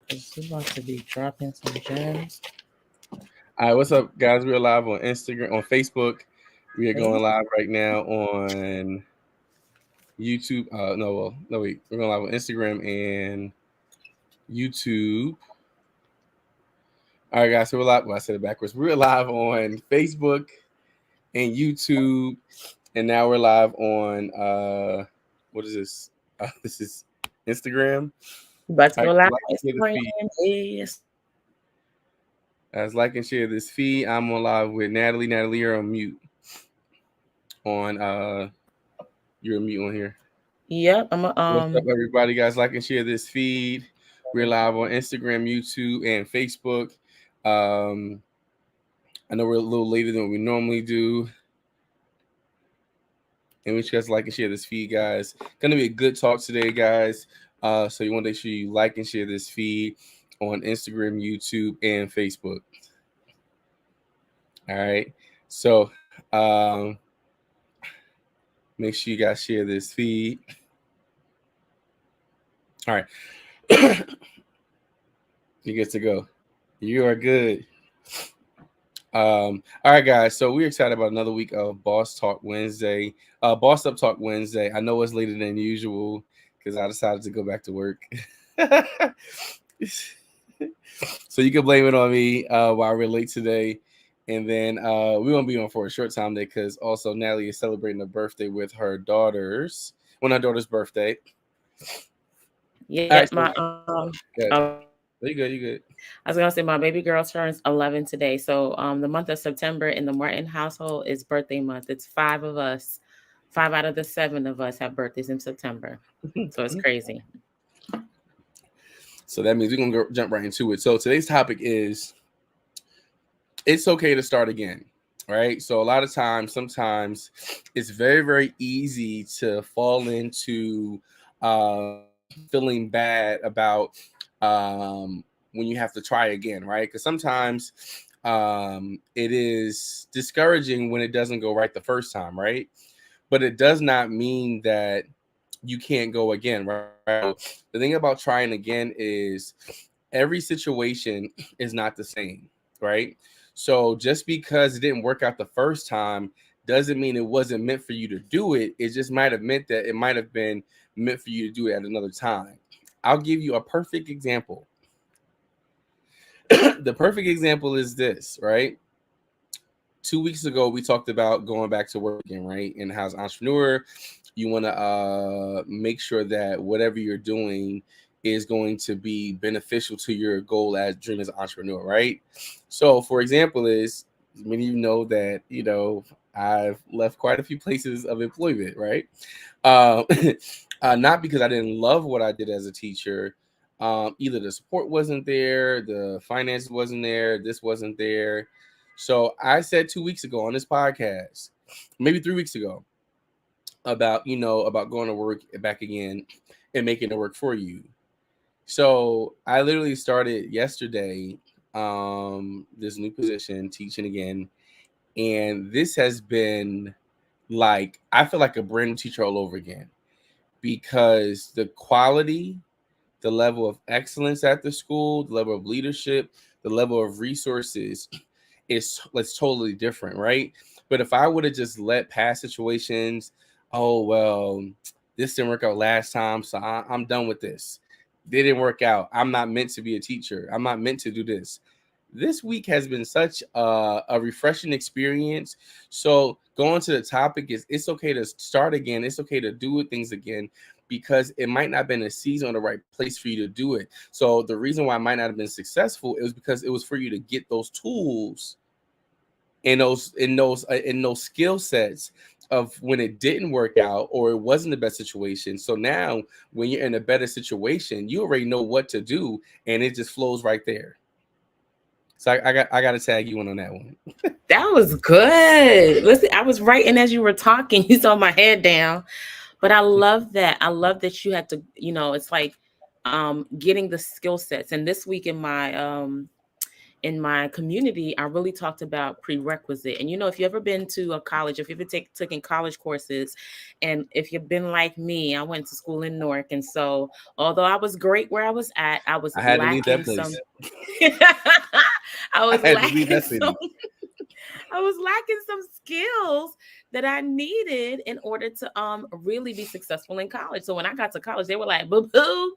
'cause we're about to be dropping some gems. All right, what's up, guys? We're live on Instagram, on Facebook. We are going live right now on YouTube. No, wait. We're going live on Instagram and YouTube. All right, guys. So we're live. Well, I said it backwards. We're live on Facebook and YouTube, and now we're live on what is this? This is Instagram. About to All go right, live like on and share this Instagram. feed. Yes. Guys, like and share this feed. I'm on live with Natalie. Natalie, you're on mute. You're on mute on here. Yep. What's up, everybody? Guys, like and share this feed. We're live on Instagram, YouTube, and Facebook. I know we're a little later than what we normally do. And we just like and share this feed, guys. Gonna be a good talk today, guys. So you want to make sure you like and share this feed on Instagram, YouTube, and Facebook. All right. So make sure you guys share this feed. All right. You get to go. You are good. All right, guys. So we're excited about another week of Boss Talk Wednesday. Boss Up Talk Wednesday. I know it's later than usual because I decided to go back to work. So you can blame it on me while we're late today. And then we won't be on for a short time today because also Natalie is celebrating a birthday with her daughters. Well, her daughter's birthday. Yeah, right, you good. I was gonna say my baby girl turns 11 today. So the month of September in the Martin household is birthday month. It's 5 of us. 5 out of the 7 of us have birthdays in September. So it's crazy. So that means we're gonna jump right into it. So today's topic is it's okay to start again, right? So a lot of times, sometimes it's very, very easy to fall into feeling bad about when you have to try again, right? Because sometimes it is discouraging when it doesn't go right the first time, right? But it does not mean that you can't go again, right? The thing about trying again is every situation is not the same, right? So just because it didn't work out the first time doesn't mean it wasn't meant for you to do it. It just might have meant that it might have been meant for you to do it at another time. I'll give you a perfect example. The perfect example is this, right? 2 weeks ago, we talked about going back to work again, right? And how as an entrepreneur, you want to make sure that whatever you're doing is going to be beneficial to your goal as dream as an entrepreneur, right? So, for example, is many of you know that I've left quite a few places of employment, right? Not because I didn't love what I did as a teacher. Either the support wasn't there, the finance wasn't there, this wasn't there. So I said 2 weeks ago on this podcast, maybe 3 weeks ago, about going to work back again and making it work for you. So I literally started yesterday this new position, teaching again, and this has been like I feel like a brand new teacher all over again because the quality, the level of excellence at the school, the level of leadership, the level of resources it's totally different, right? But if I would have just let past situations, oh well, this didn't work out last time, so I'm done with this. They didn't work out. I'm not meant to be a teacher. I'm not meant to do this. This week has been such a refreshing experience. So going to the topic is it's okay to start again. It's okay to do things again because it might not have been a season or the right place for you to do it. So the reason why I might not have been successful is because it was for you to get those tools and those skill sets of when it didn't work out or it wasn't the best situation. So now when you're in a better situation, you already know what to do and it just flows right there. So I got to tag you in on that one. That was good. Listen, I was writing as you were talking. You saw my head down. But I love that. I love that you had to, it's like getting the skill sets. And this week in in my community, I really talked about prerequisite. And if you ever been to a college, if you've ever taken college courses, and if you've been like me, I went to school in Newark, and so although I was great where I was at, I was I had to leave that lacking place. some. I I was had to leave lacking that some. city. I was lacking some skills that I needed in order to really be successful in college. So when I got to college, they were like, "Boo boo,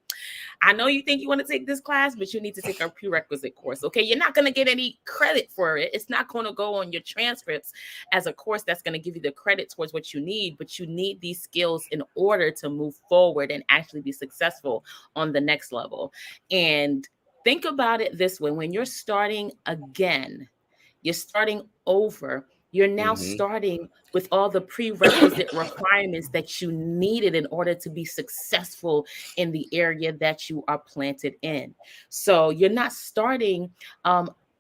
I know you think you want to take this class, but you need to take a prerequisite course. Okay, you're not going to get any credit for it. It's not going to go on your transcripts as a course that's going to give you the credit towards what you need, but you need these skills in order to move forward and actually be successful on the next level." And think about it this way: when you're starting again, you're starting over. You're now Mm-hmm. starting with all the prerequisite requirements that you needed in order to be successful in the area that you are planted in. So you're not starting,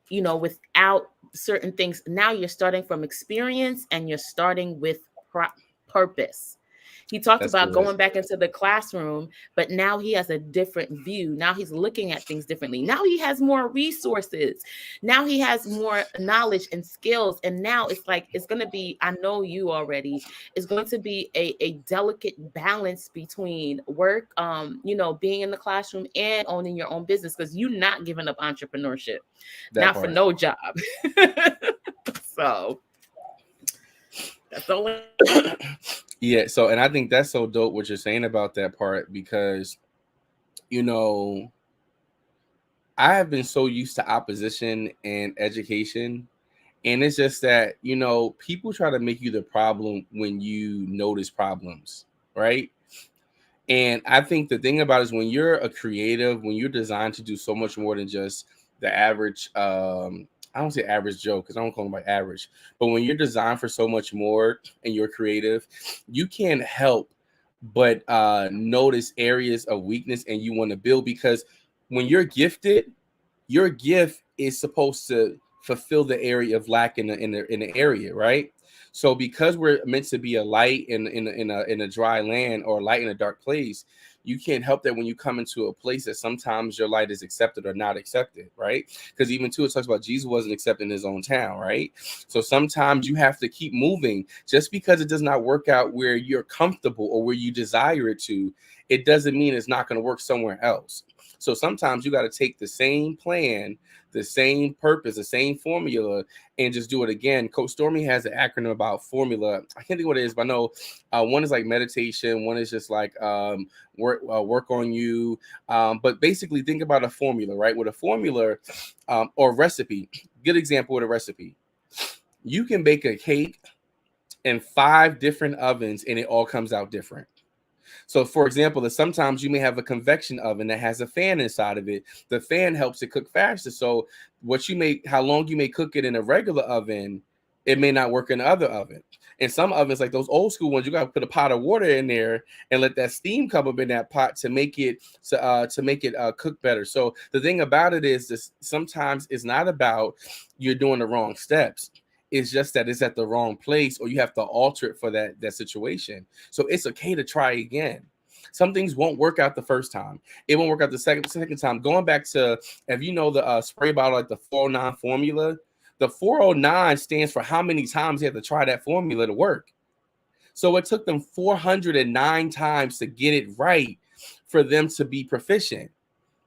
without certain things. Now you're starting from experience and you're starting with purpose. He talked That's about good. going back into the classroom, but now he has a different view. Now he's looking at things differently. Now he has more resources. Now he has more knowledge and skills. And now it's like, it's going to be, I know you already, it's going to be a delicate balance between work, being in the classroom and owning your own business, because you're not giving up entrepreneurship, That not for part. no job. So that's all I got. Yeah. So, and I think that's so dope what you're saying about that part because, you know, I have been so used to opposition and education. And it's just that, people try to make you the problem when you notice problems, right? And I think the thing about it is when you're a creative, when you're designed to do so much more than just the average, I don't say average Joe because I don't call them by average, but when you're designed for so much more and you're creative, you can't help but notice areas of weakness and you want to build because when you're gifted, your gift is supposed to fulfill the area of lack in the area, right? So because we're meant to be a light in a dry land or a light in a dark place, you can't help that when you come into a place that sometimes your light is accepted or not accepted, right? Because even too, it talks about Jesus wasn't accepted in his own town, right? So sometimes you have to keep moving just because it does not work out where you're comfortable or where you desire it to. It doesn't mean it's not going to work somewhere else. So sometimes you got to take the same plan, the same purpose, the same formula, and just do it again. Coach Stormy has an acronym about formula. I can't think what it is, but I know one is like meditation, one is just like work on you. But basically, think about a formula, right? With a formula or recipe, good example with a recipe. You can bake a cake in 5 different ovens, and it all comes out different. So, for example, that sometimes you may have a convection oven that has a fan inside of it. The fan helps it cook faster. So, how long you may cook it in a regular oven, it may not work in the other oven. And some ovens, like those old school ones, you got to put a pot of water in there and let that steam come up in that pot to make it cook better. So the thing about it is, this sometimes it's not about you're doing the wrong steps. It's just that it's at the wrong place, or you have to alter it for that situation. So it's okay to try again. Some things won't work out the first time. It won't work out the second time. Going back to, if you know the spray bottle, like the 409 formula, the 409 stands for how many times you have to try that formula to work. So it took them 409 times to get it right for them to be proficient.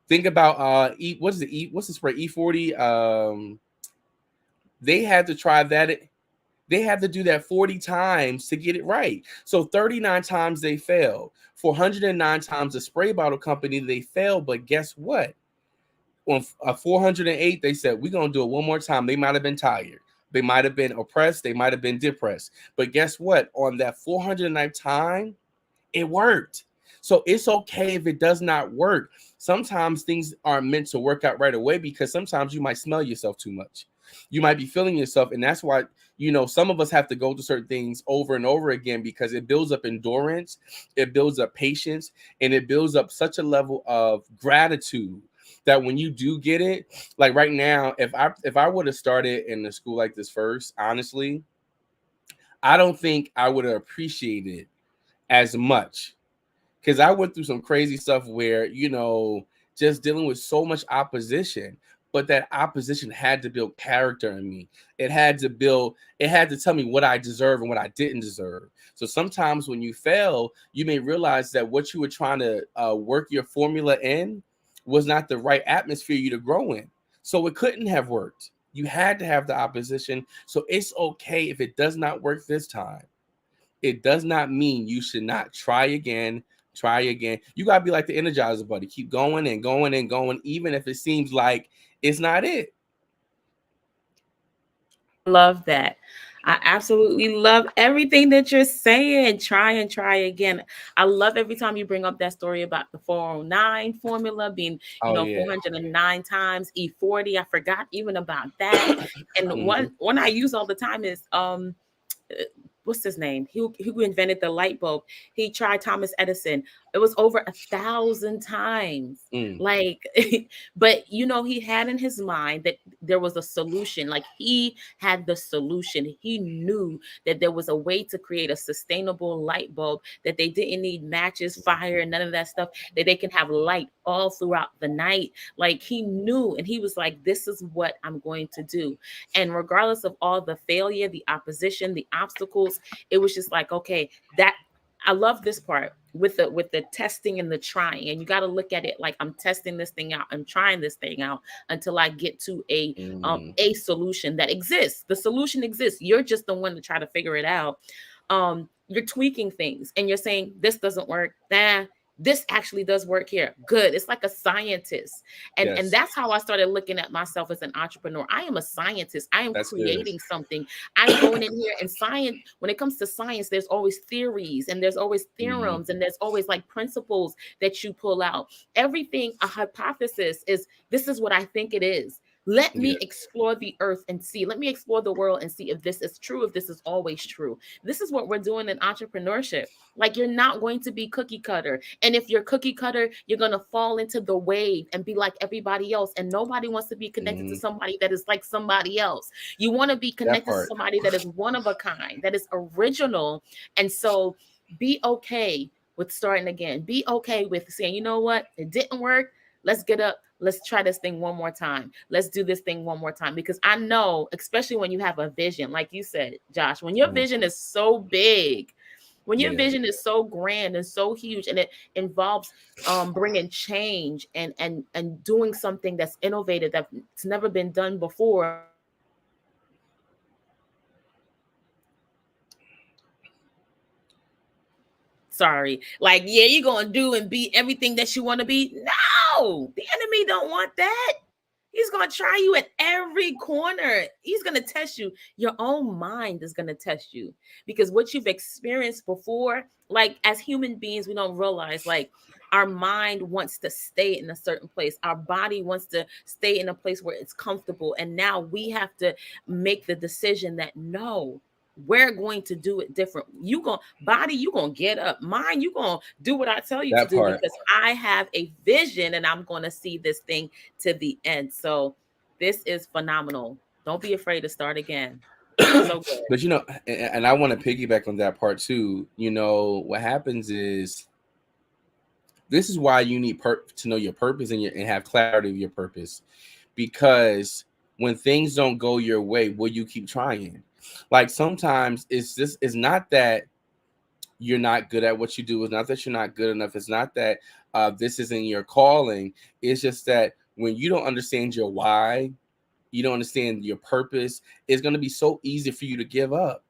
Think about what's the spray E40? They had to try that. They had to do that 40 times to get it right. So 39 times they failed. 409 times the spray bottle company, they failed. But guess what? On 408, they said, we're going to do it one more time. They might have been tired. They might have been oppressed. They might have been depressed. But guess what? On that 409th time, it worked. So it's okay if it does not work. Sometimes things aren't meant to work out right away because sometimes you might smell yourself too much. You might be feeling yourself. And that's why, some of us have to go through certain things over and over again because it builds up endurance, it builds up patience, and it builds up such a level of gratitude that when you do get it, like right now, if I would have started in a school like this first, honestly, I don't think I would have appreciated as much because I went through some crazy stuff where, just dealing with so much opposition. but that opposition had to build character in me. It had to tell me what I deserve and what I didn't deserve. So sometimes when you fail, you may realize that what you were trying to work your formula in was not the right atmosphere you to grow in. So it couldn't have worked. You had to have the opposition. So it's okay if it does not work this time. It does not mean you should not try again. Try again. You gotta be like the Energizer Buddy. Keep going and going and going, even if it seems like it's not it. I love that. I absolutely love everything that you're saying. Try and try again. I love every time you bring up that story about the 409 formula being, Oh yeah. 409 times E40. I forgot even about that. And Mhm. one I use all the time is what's his name? Who invented the light bulb? He tried Thomas Edison. It was over 1,000 times. Mm. Like, but he had in his mind that there was a solution. Like he had the solution. He knew that there was a way to create a sustainable light bulb, that they didn't need matches, fire, none of that stuff, that they can have light all throughout the night. Like he knew, and he was like, this is what I'm going to do. And regardless of all the failure, the opposition, the obstacles, it was just like, okay, that I love this part with the testing and the trying. And you got to look at it like I'm testing this thing out. I'm trying this thing out until I get to Mm. a solution that exists. The solution exists. You're just the one to try to figure it out. You're tweaking things and you're saying this doesn't work. Nah, this actually does work here. Good. It's like a scientist. And Yes, that's how I started looking at myself as an entrepreneur. I am a scientist. I am that's good. creating something. I'm going in here, and science, when it comes to science, there's always theories and there's always Hmm. theorems and there's always like principles that you pull out. Everything, a hypothesis is, this is what I think it is. Let me Yeah. explore the earth and see. Let me explore the world and see if this is true, if this is always true. This is what we're doing in entrepreneurship. Like, you're not going to be cookie cutter. And if you're cookie cutter, you're going to fall into the wave and be like everybody else. And nobody wants to be connected to Hmm. somebody that is like somebody else. You want to be That connected to part. somebody that is one of a kind, that is original. And so be okay with starting again. Be okay with saying, you know what? It didn't work. Let's get up. Let's try this thing one more time. Let's do this thing one more time. Because I know, especially when you have a vision, like you said, Josh, when your Mhm. vision is so big, when your Yeah. vision is so grand and so huge, and it involves bringing change and doing something that's innovative, that's never been done before, sorry, like, yeah, you're gonna do and be everything that you want to be. No, the enemy don't want that. He's gonna try you at every corner. He's gonna test you. Your own mind is gonna test you, because what you've experienced before, like, as human beings, we don't realize, like, our mind wants to stay in a certain place, our body wants to stay in a place where it's comfortable, and now we have to make the decision that no, we're going to do it different. You going body, you gonna get up. Mind, you gonna do what I tell you to That do, part. because I have a vision and I'm gonna see this thing to the end. So this is phenomenal. Don't be afraid to start again. So good. But and I want to piggyback on that part too. What happens is this is why you need to know your purpose and have clarity of your purpose, because when things don't go your way, will you keep trying? Like sometimes it's not that you're not good at what you do. It's not that you're not good enough. It's not that this isn't your calling. It's just that when you don't understand your why, you don't understand your purpose, it's going to be so easy for you to give up.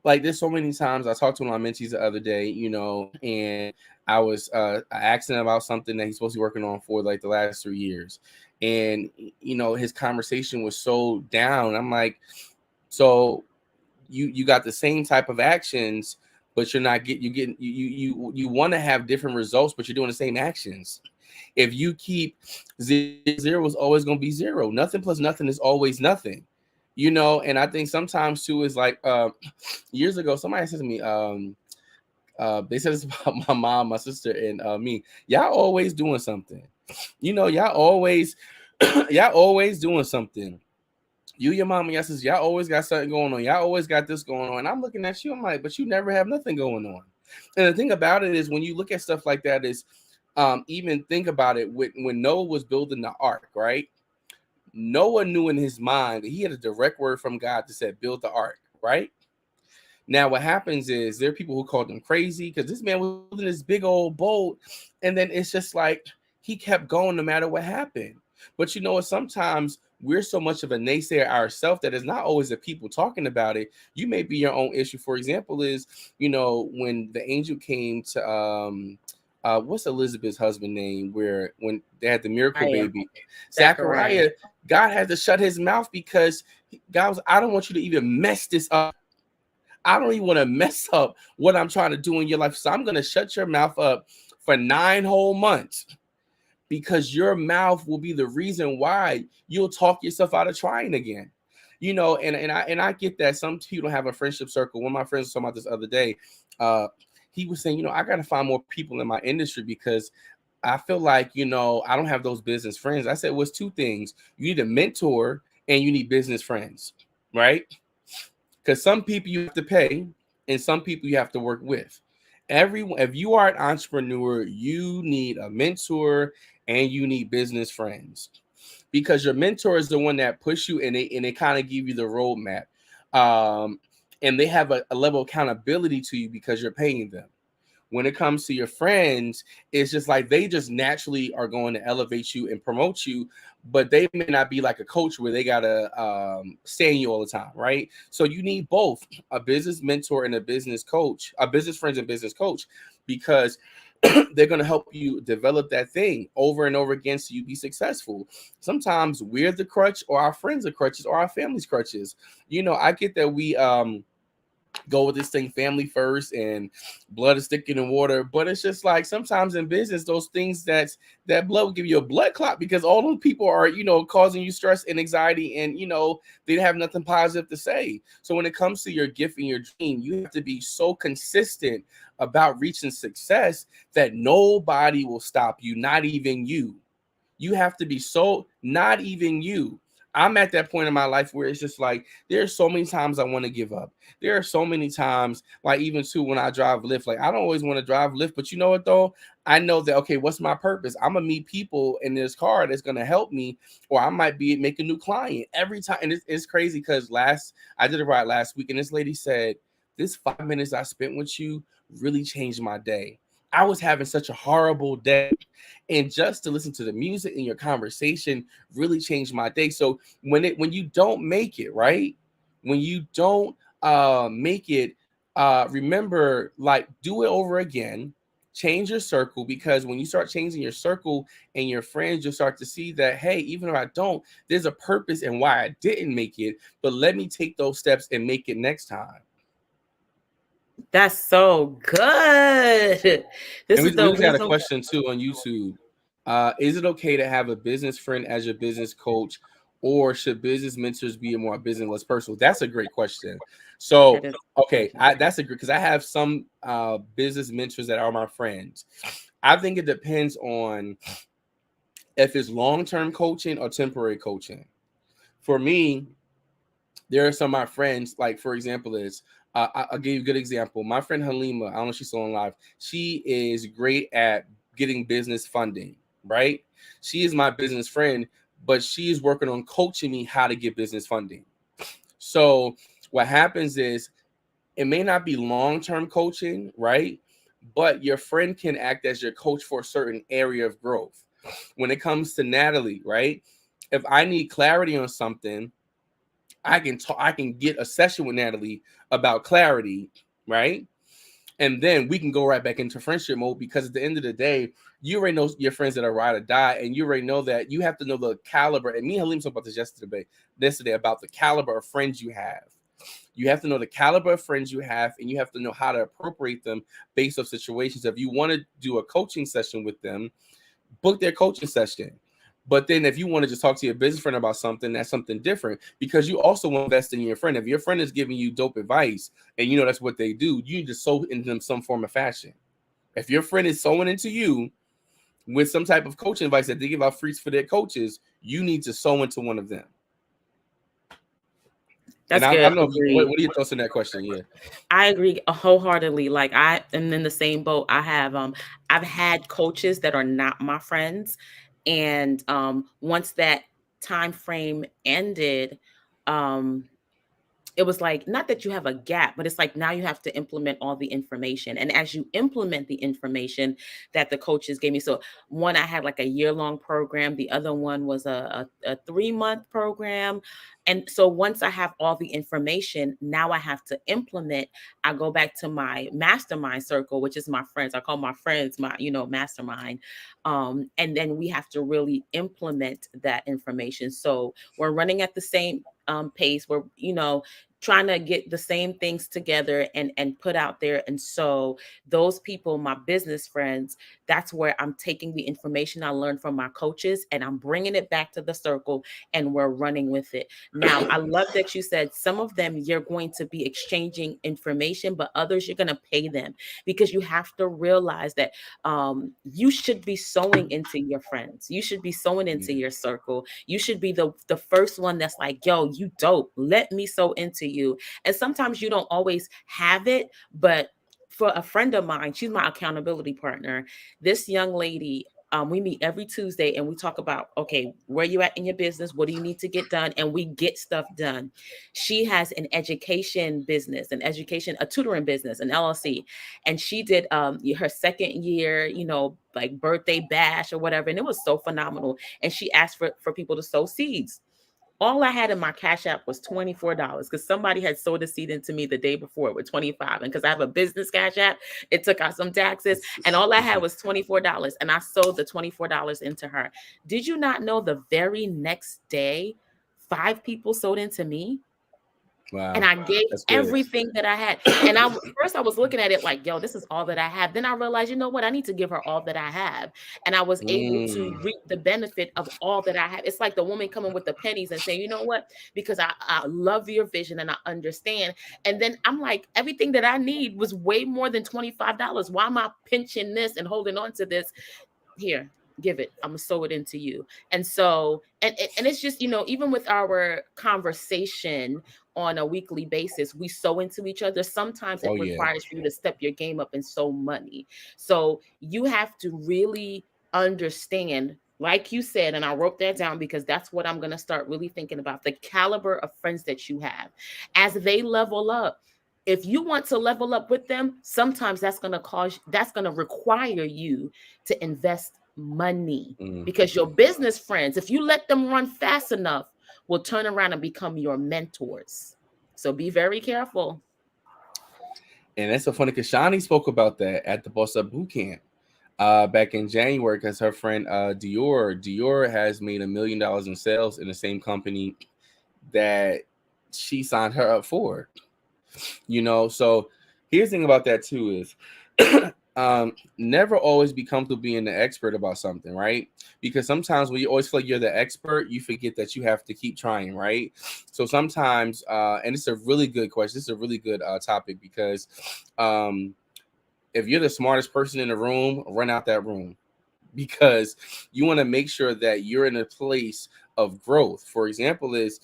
Like there's so many times I talked to one of my mentees the other day, and I was asking him about something that he's supposed to be working on for like the last 3 years. And, his conversation was so down. I'm like, so you got the same type of actions, but you're not you want to have different results, but you're doing the same actions. If you keep zero is always going to be zero. Nothing plus nothing is always nothing. And I think sometimes too is like years ago somebody said to me, they said this about my mom, my sister, and me. Y'all always doing something. Y'all always y'all always doing something. You, your mom, and your sister, y'all always got something going on. Y'all always got this going on. And I'm looking at you, I'm like, but you never have nothing going on. And the thing about it is when you look at stuff like that is even think about it when Noah was building the ark, right? Noah knew in his mind that he had a direct word from God that said, build the ark, right? Now, what happens is there are people who called him crazy because this man was building this big old boat. And then it's just like he kept going no matter what happened. But you know what? Sometimes we're so much of a naysayer ourselves that it's not always the people talking about it. You may be your own issue. For example, is, when the angel came to, what's Elizabeth's husband name, where when they had the miracle Zachariah. baby, Zachariah. Zachariah, God had to shut his mouth because God was, I don't want you to even mess this up. I don't even want to mess up what I'm trying to do in your life. So I'm going to shut your mouth up for 9 whole months because your mouth will be the reason why you'll talk yourself out of trying again. And I get that some people have a friendship circle. One of my friends was talking about this other day. He was saying, I got to find more people in my industry because I feel like, I don't have those business friends. I said, well, it's 2 things. You need a mentor and you need business friends, right? Because some people you have to pay and some people you have to work with. Everyone, if you are an entrepreneur, you need a mentor and you need business friends, because your mentor is the one that push you and they kind of give you the roadmap. And they have a level of accountability to you because you're paying them. When it comes to your friends, it's just like they just naturally are going to elevate you and promote you, but they may not be like a coach where they gotta stay in you all the time, right? So you need both a business mentor and a business coach, a business friends and business coach, because they're going to help you develop that thing over and over again so you be successful. Sometimes we're the crutch or our friends are crutches or our family's crutches. I get that we go with this thing family first and blood is thicker than water, but it's just like sometimes in business those things that blood will give you a blood clot because all those people are causing you stress and anxiety, and they have nothing positive to say. So when it comes to your gift and your dream, you have to be so consistent about reaching success that nobody will stop you, not even you. You have to be so, not even you. I'm at that point in my life where it's just like there's so many times I want to give up. There are so many times, like even too when I drive Lyft, like I don't always want to drive Lyft, but you know what though? I know that okay, what's my purpose? I'm gonna meet people in this car that's gonna help me, or I might be make a new client every time. And it's crazy because I did a ride last week, and this lady said, "This 5 minutes I spent with you really changed my day. I was having such a horrible day, and just to listen to the music and your conversation really changed my day." So when you don't make it right, when you don't make it, remember, like, do it over again. Change your circle, because when you start changing your circle and your friends, you'll start to see that, hey, even if I don't, there's a purpose and why I didn't make it, but let me take those steps and make it next time. That's so good. This And is we the just got a wisdom. question too on YouTube. Is it okay to have a business friend as your business coach, or should business mentors be more business less personal? That's a great question. That So, is. okay, that's a great, because I have some business mentors that are my friends. I think it depends on if it's long term coaching or temporary coaching. For me, there are some of my friends, like for example, I'll give you a good example. My friend Halima, I don't know if she's still alive. She is great at getting business funding, right? She is my business friend, but she is working on coaching me how to get business funding. So what happens is it may not be long-term coaching, right? But your friend can act as your coach for a certain area of growth. When it comes to Natalie, right? If I need clarity on something, I can get a session with Natalie about clarity, right? And then we can go right back into friendship mode, because at the end of the day, you already know your friends that are ride or die, and you already know that you have to know the caliber. And me and Halim talked about this yesterday about the caliber of friends you have. You have to know the caliber of friends you have, and you have to know how to appropriate them based on situations. If you want to do a coaching session with them, book their coaching session. But then if you want to just talk to your business friend about something, that's something different, because you also want to invest in your friend. If your friend is giving you dope advice and you know that's what they do, you need to sow into them some form of fashion. If your friend is sowing into you with some type of coaching advice that they give out free for their coaches, you need to sow into one of them. And That's I good. don't know if Agreed. what are your thoughts on that question? Yeah. I agree wholeheartedly. Like I am in the same boat. I've had coaches that are not my friends. And once that time frame ended, um it was like, not that you have a gap, but it's like now you have to implement all the information. And as you implement the information that the coaches gave me, so one, I had like a year-long program, the other one was a 3-month program. And so once I have all the information, now I have to implement. I go back to my mastermind circle, which is my friends. I call my friends my, mastermind. And then we have to really implement that information. So we're running at the same pace. We're, trying to get the same things together and put out there. And so those people, my business friends, that's where I'm taking the information I learned from my coaches and I'm bringing it back to the circle, and we're running with it. Now, I love that you said some of them you're going to be exchanging information, but others you're going to pay them, because you have to realize that you should be sowing into your friends. You should be sowing into Yeah. your circle. You should be the first one that's like, yo, you dope. Let me sow into you. And sometimes you don't always have it, but for a friend of mine, she's my accountability partner. This young lady, we meet every Tuesday and we talk about, okay, where you at in your business? What do you need to get done? And we get stuff done. She has an education business, a tutoring business, an LLC. And she did her second year, like birthday bash or whatever. And it was so phenomenal. And she asked for people to sow seeds. All I had in my Cash App was $24 because somebody had sold a seed into me the day before with 25. And because I have a business Cash App, it took out some taxes. And all I had was $24. And I sold the $24 into her. Did you not know the very next day, 5 people sold into me? And Wow, I gave that's good. everything that I had. And first I was looking at it like, yo, this is all that I have. Then I realized, you know what? I need to give her all that I have. And I was able to Mm. reap the benefit of all that I have. It's like the woman coming with the pennies and saying, you know what? Because I love your vision and I understand. And then I'm like, everything that I need was way more than $25. Why am I pinching this and holding on to this? Here, give it. I'm gonna sew it into you. And so, and it's just, even with our conversation on a weekly basis, we sew into each other. Sometimes it Oh yeah. requires for you to step your game up and sow money. So you have to really understand, like you said, and I wrote that down because that's what I'm gonna start really thinking about, the caliber of friends that you have as they level up. If you want to level up with them, sometimes that's going to require you to invest money, Mm. because your business friends, if you let them run fast enough, will turn around and become your mentors. So be very careful. And that's so funny because Shani spoke about that at the Boss Up Boot Camp back in January, because her friend Dior has made $1 million in sales in the same company that she signed her up for. So here's the thing about that too is never always be comfortable being the expert about something, right? Because sometimes when you always feel like you're the expert, you forget that you have to keep trying, right? So sometimes, and it's a really good question. This is a really good topic because if you're the smartest person in the room, run out that room, because you want to make sure that you're in a place of growth. For example, is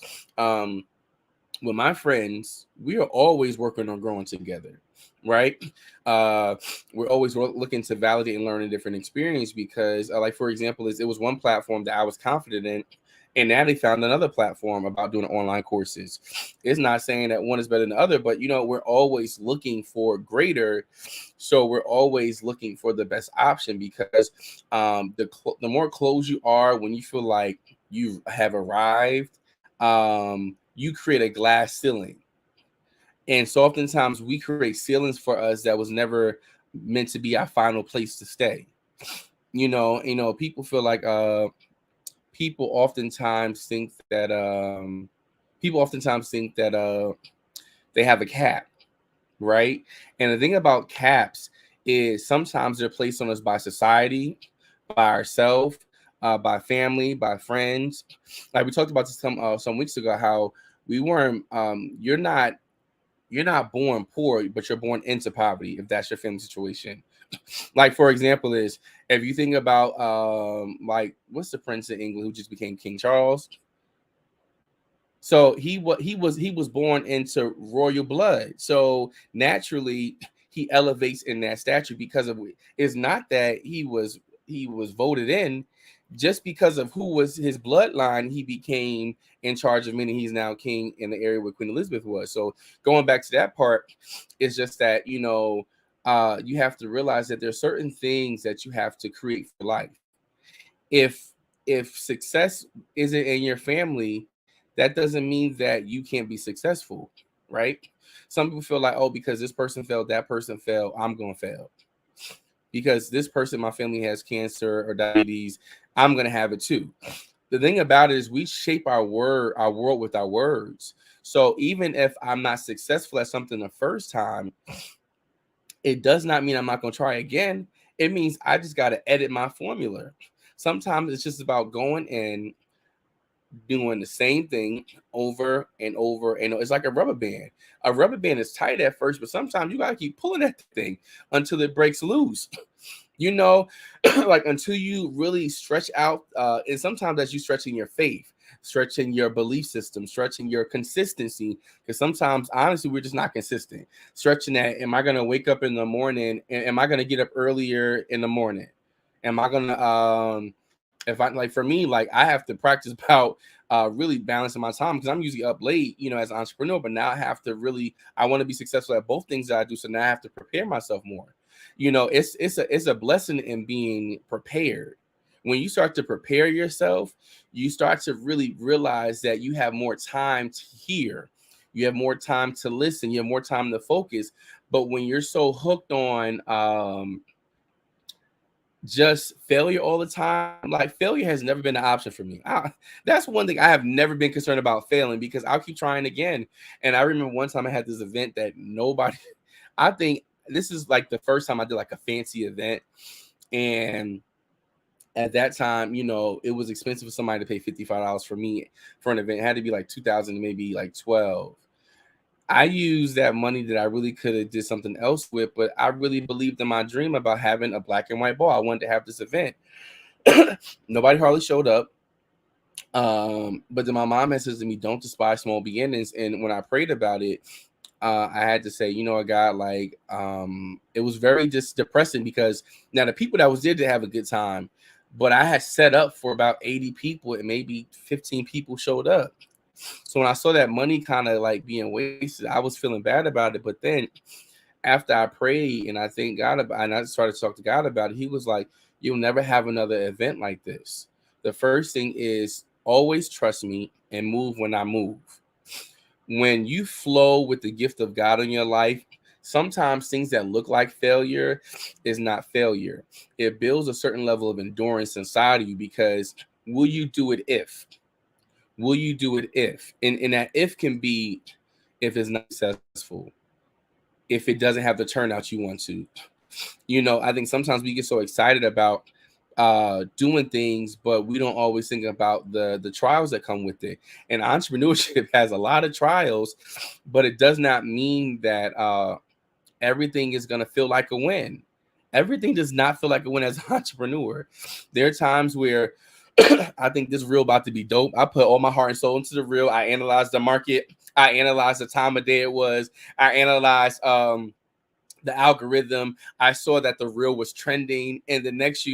with my friends, we are always working on growing together, right? Uh, we're always looking to validate and learn a different experience because, like, for example, it was one platform that I was confident in, and now they found another platform about doing online courses. It's not saying that one is better than the other, but we're always looking for greater, so we're always looking for the best option because the more close you are when you feel like you have arrived, you create a glass ceiling. And so oftentimes we create ceilings for us that was never meant to be our final place to stay. People feel like people oftentimes think that they have a cap, right? And the thing about caps is sometimes they're placed on us by society, by ourselves, by family, by friends. Like we talked about this some weeks ago, how we weren't. You're not born poor, but you're born into poverty if that's your family situation. Like for example, is if you think about like what's the prince in England who just became King Charles? So he was born into royal blood. So naturally he elevates in that statue because of it. It's not that he was voted in. just because of who was his bloodline, he became in charge of many. He's now king in the area where Queen Elizabeth was. So going back to that part, it's just that, you have to realize that there's certain things that you have to create for life. If success isn't in your family, that doesn't mean that you can't be successful, right? Some people feel like, oh, because this person failed, that person failed, I'm gonna fail. Because this person in my family has cancer or diabetes, I'm gonna have it too. The thing about it is we shape our world with our words. So even if I'm not successful at something the first time, it does not mean I'm not gonna try again. It means I just gotta edit my formula. Sometimes it's just about going and doing the same thing over and over, and it's like a rubber band. A rubber band is tight at first, but sometimes you gotta keep pulling that thing until it breaks loose. you know like until you really stretch out, and sometimes as you stretching your faith, stretching your belief system, stretching your consistency, because sometimes honestly we're just not consistent. Stretching that, am I going to wake up in the morning, and am I going to get up earlier in the morning? Am I going to if I, like, for me, like, I have to practice about really balancing my time, because I'm usually up late, as an entrepreneur, but now I have to really, I want to be successful at both things that I do, so now I have to prepare myself more. It's a blessing in being prepared. When you start to prepare yourself, you start to really realize that you have more time to hear, you have more time to listen, you have more time to focus. But when you're so hooked on just failure all the time, like, failure has never been an option for me. That's one thing, I have never been concerned about failing, because I'll keep trying again. And I remember one time I had this event that nobody, I think this is like the first time I did like a fancy event. And at that time, it was expensive for somebody to pay $55 for me for an event. It had to be like 2000, maybe like 12. I used that money that I really could have did something else with, but I really believed in my dream about having a black and white ball. I wanted to have this event. Nobody hardly showed up. But then my mom had said to me, "Don't despise small beginnings." And when I prayed about it, I had to say, God, like, it was very just depressing, because now the people that was there to have a good time, but I had set up for about 80 people and maybe 15 people showed up. So when I saw that money kind of like being wasted, I was feeling bad about it. But then after I prayed and I thanked God about, and I started to talk to God about it, He was like, "You'll never have another event like this. The first thing is always trust me and move when I move." When you flow with the gift of God in your life, sometimes things that look like failure is not failure. It builds a certain level of endurance inside of you, because will you do it if? Will you do it if? And that if can be if it's not successful, if it doesn't have the turnout you want to. I think sometimes we get so excited about doing things, but we don't always think about the trials that come with it. And entrepreneurship has a lot of trials, but it does not mean that everything is going to feel like a win. Everything does not feel like a win as an entrepreneur. There are times where I think this reel about to be dope. I put all my heart and soul into the reel. I analyzed the market. I analyzed the time of day it was. I analyzed the algorithm. I saw that the reel was trending, and the next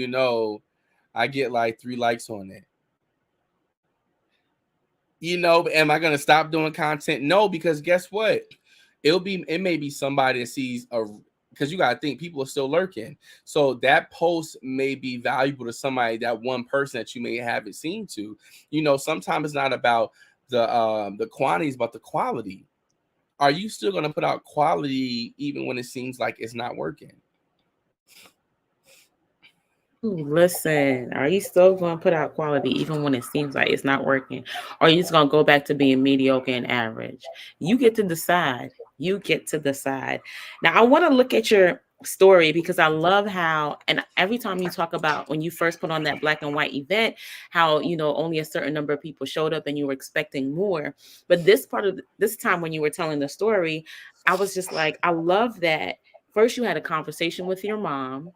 I get like 3 likes on it. Am I gonna stop doing content? No, because guess what? It may be somebody that sees because you gotta think people are still lurking. So that post may be valuable to somebody, that one person that you may haven't seen to. Sometimes it's not about the quantity, it's about the quality. Are you still gonna put out quality even when it seems like it's not working? Ooh, listen, are you still going to put out quality even when it seems like it's not working? Or are you just going to go back to being mediocre and average? You get to decide. You get to decide. Now, I want to look at your story, because I love how, and every time you talk about when you first put on that black and white event, how, only a certain number of people showed up and you were expecting more. But this time when you were telling the story, I was just like, I love that. First, you had a conversation with your mom,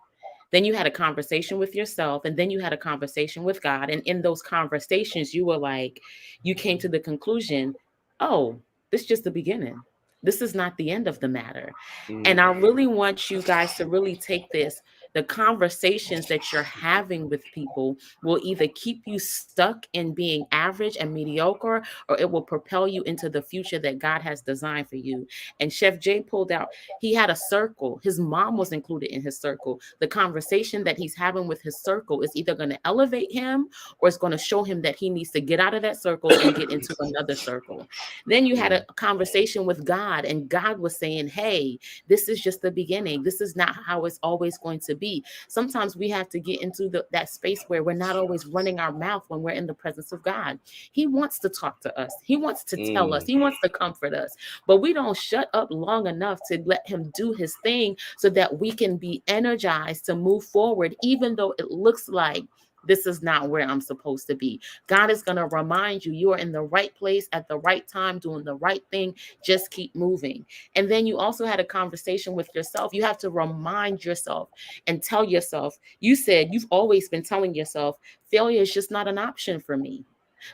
then you had a conversation with yourself, and then you had a conversation with God. And in those conversations, you were like, you came to the conclusion, oh, this is just the beginning. This is not the end of the matter. Mm. And I really want you guys to really take this The conversations that you're having with people will either keep you stuck in being average and mediocre, or it will propel you into the future that God has designed for you. And Chef Jay pulled out, he had a circle. His mom was included in his circle. The conversation that he's having with his circle is either going to elevate him, or it's going to show him that he needs to get out of that circle and get into another circle. Then you had a conversation with God, and God was saying, hey, this is just the beginning. This is not how it's always going to be. Sometimes we have to get into that space where we're not always running our mouth when we're in the presence of God. He wants to talk to us. He wants to tell us. He wants to comfort us. But we don't shut up long enough to let him do his thing so that we can be energized to move forward, even though it looks like this is not where I'm supposed to be. God is going to remind you, you are in the right place at the right time, doing the right thing. Just keep moving. And then you also had a conversation with yourself. You have to remind yourself and tell yourself, you said you've always been telling yourself, failure is just not an option for me.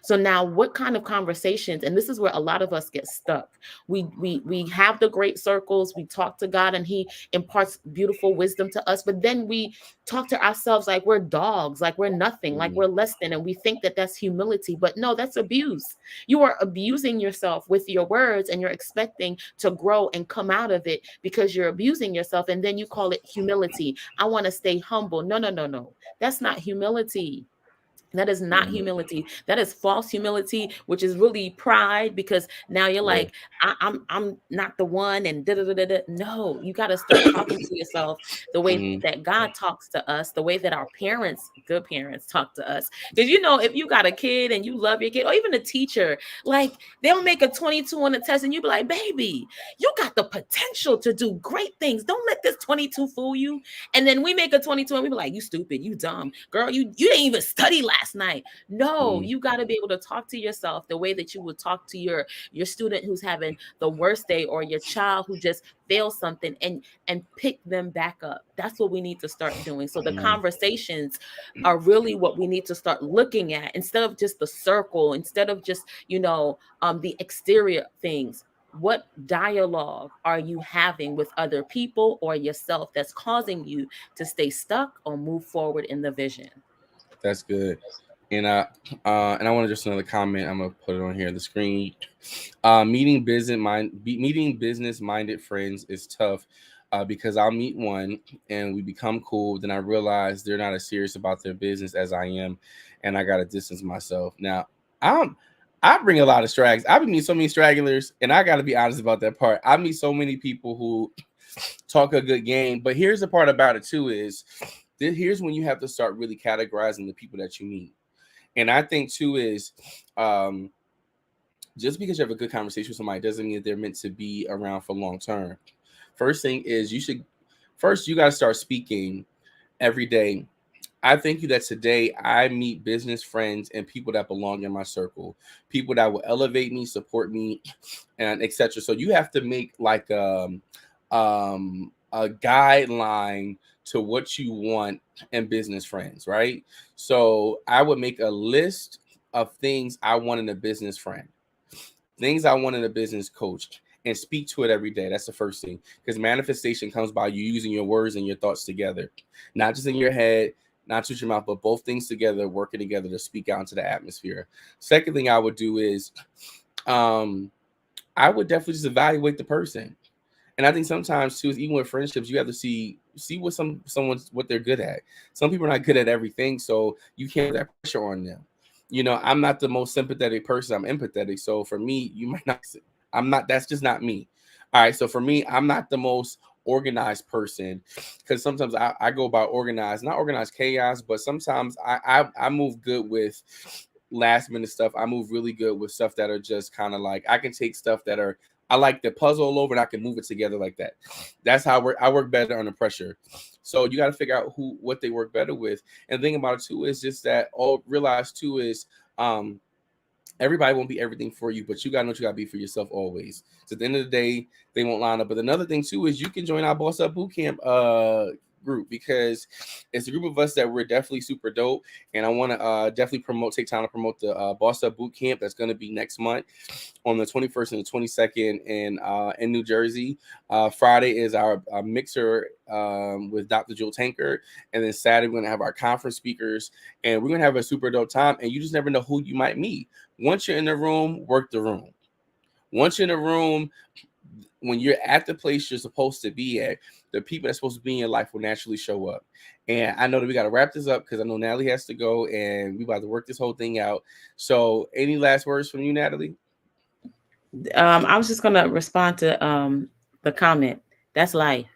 So now what kind of conversations, and this is where a lot of us get stuck. We have the great circles, we talk to God and he imparts beautiful wisdom to us, but then we talk to ourselves like we're dogs, like we're nothing, like we're less than, and we think that that's humility. But no, that's abuse. You are abusing yourself with your words, and you're expecting to grow and come out of it because you're abusing yourself, and then you call it humility. I want to stay humble. No, no, no, no. That's not humility. That is not humility. That is false humility, which is really pride, because now you're like, I'm not the one, and da da da da. No, you got to start talking to yourself the way that God talks to us, the way that our parents, good parents, talk to us. Because if you got a kid and you love your kid, or even a teacher, like they'll make a 22 on the test, and you be like, baby, you got the potential to do great things. Don't let this 22 fool you. And then we make a 22, and we be like, you stupid, you dumb, girl, you didn't even study last night. No, you got to be able to talk to yourself the way that you would talk to your student who's having the worst day, or your child who just failed something, and pick them back up. That's what we need to start doing. So the conversations are really what we need to start looking at, instead of just the circle, instead of just the exterior things. What dialogue are you having with other people or yourself that's causing you to stay stuck or move forward in the vision? That's good. And I want to just another comment. I'm gonna put it on here on the screen. Meeting business minded friends is tough, because I'll meet one and we become cool. Then I realize they're not as serious about their business as I am, and I gotta distance myself. Now, I'm I bring a lot of strags. I meet so many stragglers, and I gotta be honest about that part. I meet so many people who talk a good game, but here's the part about it too is here's when you have to start really categorizing the people that you meet. And I think too is just because you have a good conversation with somebody doesn't mean that they're meant to be around for long term. First thing is you got to start speaking every day. I thank you that today I meet business friends and people that belong in my circle, people that will elevate me, support me, and etc. So you have to make like a guideline to what you want in business friends, right? So I would make a list of things I want in a business friend, things I want in a business coach, and speak to it every day. That's the first thing, because manifestation comes by you using your words and your thoughts together, not just in your head, not just your mouth, but both things together, working together to speak out into the atmosphere. Second thing I would do is I would definitely just evaluate the person. And I think sometimes too, is even with friendships, you have to see what someone's what they're good at. Some people are not good at everything, so you can't put that pressure on them. I'm not the most sympathetic person. I'm empathetic. So for me, you might not. I'm not. That's just not me. All right. So for me, I'm not the most organized person, because sometimes I go about organized, not organized chaos, but sometimes I move good with last minute stuff. I move really good with stuff that are just kind of like I can take stuff that are I like the puzzle all over and I can move it together like that. That's how I work better under pressure. So you got to figure out what they work better with. And the thing about it too is just that realize too is everybody won't be everything for you, but you gotta know what you gotta be for yourself always. So at the end of the day, they won't line up. But another thing too is you can join our Boss Up Bootcamp group because it's a group of us that we're definitely super dope. And I want to definitely take time to promote the Boss Up Boot Camp that's going to be next month on the 21st and the 22nd in New Jersey. Friday is our mixer with Dr. Jewel Tanker. And then Saturday, we're going to have our conference speakers. And we're going to have a super dope time. And you just never know who you might meet. Once you're in the room, work the room. Once you're in the room, when you're at the place you're supposed to be at, the people that's supposed to be in your life will naturally show up. And I know that we got to wrap this up because I know Natalie has to go and we about to work this whole thing out. So any last words from you, Natalie? I was just gonna respond to the comment. That's life.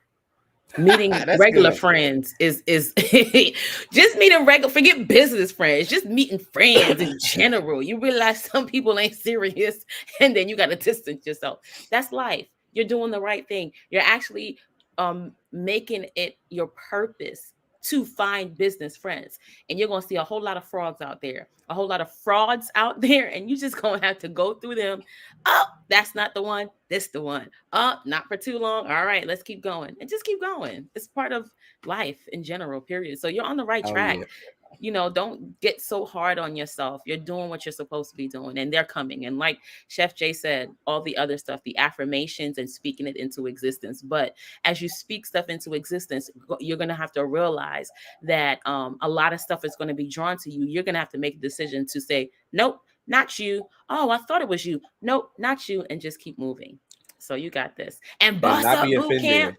Meeting That's regular good. friends is just meeting regular, forget business friends, just meeting friends in general. You realize some people ain't serious, and then you got to distance yourself. That's life. You're doing the right thing. You're actually making it your purpose to find business friends, and you're gonna see a whole lot of frauds out there, a whole lot of frauds out there, and you just gonna have to go through them. Oh, that's not the one. This the one. Oh, not for too long. All right, let's keep going and just keep going. It's part of life in general, period. So you're on the right Oh track. yeah. Don't get so hard on yourself. You're doing what you're supposed to be doing, and they're coming. And like Chef Jay said, all the other stuff, the affirmations and speaking it into existence. But as you speak stuff into existence, you're going to have to realize that a lot of stuff is going to be drawn to you. You're going to have to make a decision to say, nope, not you. Oh, I thought it was you. Nope, not you. And just keep moving. So you got this. And And Boss not Up be Boot Camp offended.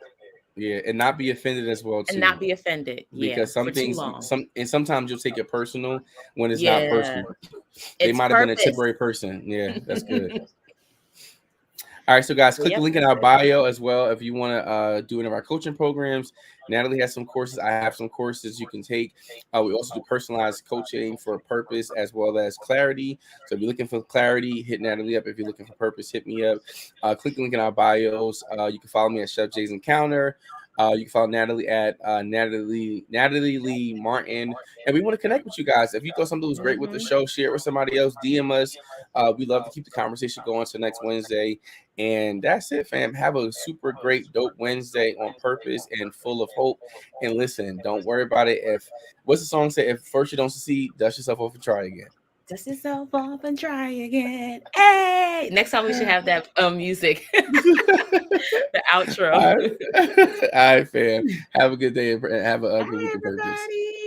Yeah, and not be offended as well and too. not be offended. Yeah, Because some for too things long. sometimes you'll take it personal when it's not Yeah, personal. They it's might have been a purpose. temporary person. Yeah, that's good. All right, so guys, click the Yep, link in that's our it. bio as well if you want to do one of our coaching programs. Natalie has some courses. I have some courses you can take. We also do personalized coaching for purpose as well as clarity. So if you're looking for clarity, hit Natalie up. If you're looking for purpose, hit me up. Click the link in our bios. You can follow me at Chef Jay's Encounter. You can follow Natalie at Natalie Lee Martin. And we want to connect with you guys. If you thought something was great with the Mhm. show, share it with somebody else. DM us. We love to keep the conversation going to next Wednesday. And that's it, fam. Have a super great, dope Wednesday on purpose and full of hope. And listen, don't worry about it. If what's the song say? If first you don't succeed, dust yourself off and try again. Dust yourself off and try again. Hey, next time we should have that music, the outro. All right. All right, fam. Have a good day and have a Bye, good week of purpose. everybody.